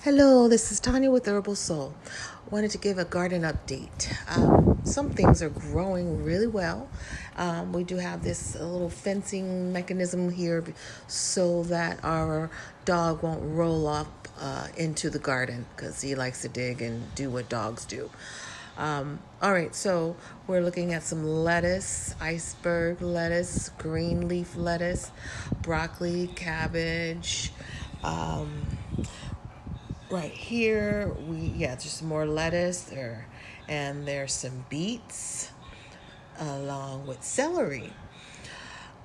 Hello, this is Tanya with Herbal Soul. Wanted to give a garden update. Some things are growing really well. We do have this little fencing mechanism here so that our dog won't roll up into the garden because he likes to dig and do what dogs do. All right, so we're looking at some lettuce, iceberg lettuce, green leaf lettuce, broccoli, cabbage. Right here, just more lettuce there, and there's some beets along with celery.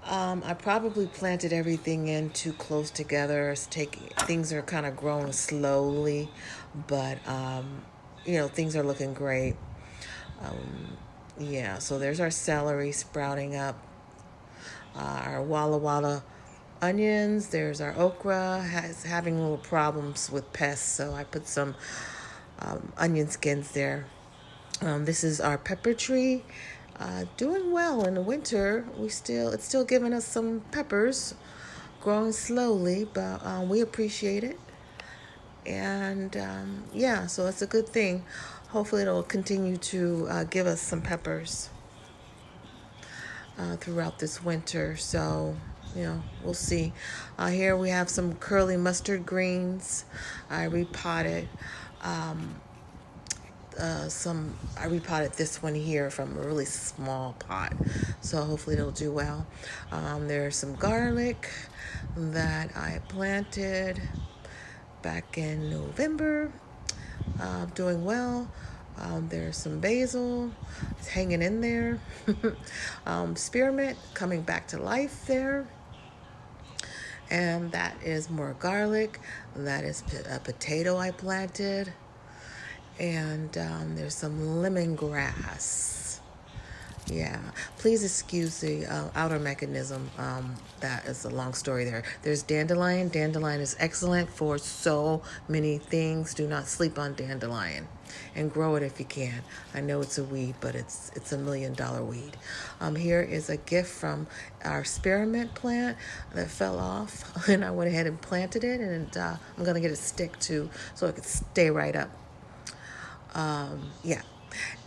I probably planted everything in too close together. Things are kind of growing slowly, but things are looking great. So there's our celery sprouting up, our Walla Walla onions. There's our okra having little problems with pests, so I put some onion skins there. This is our pepper tree, doing well in the winter. It's still giving us some peppers, growing slowly, but we appreciate it. And so that's a good thing. Hopefully it'll continue to give us some peppers throughout this winter. So, we'll see. Here we have some curly mustard greens. I repotted I repotted this one here from a really small pot, so hopefully it'll do well. There's some garlic that I planted back in November, doing well. There's some basil, it's hanging in there. Spearmint coming back to life there. And that is more garlic. That is a potato I planted. And there's some lemongrass. Yeah, please excuse the outer mechanism. That is a long story there. There's dandelion. Dandelion is excellent for so many things. Do not sleep on dandelion, and grow it if you can. I know it's a weed, but it's $1 million weed. Here is a gift from our spearmint plant that fell off, and I went ahead and planted it, and I'm gonna get a stick too, so it could stay right up.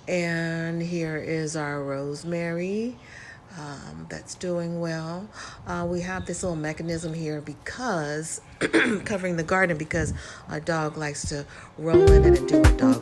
And here is our rosemary that's doing well. We have this little mechanism here because covering the garden because our dog likes to roll in it and do what dogs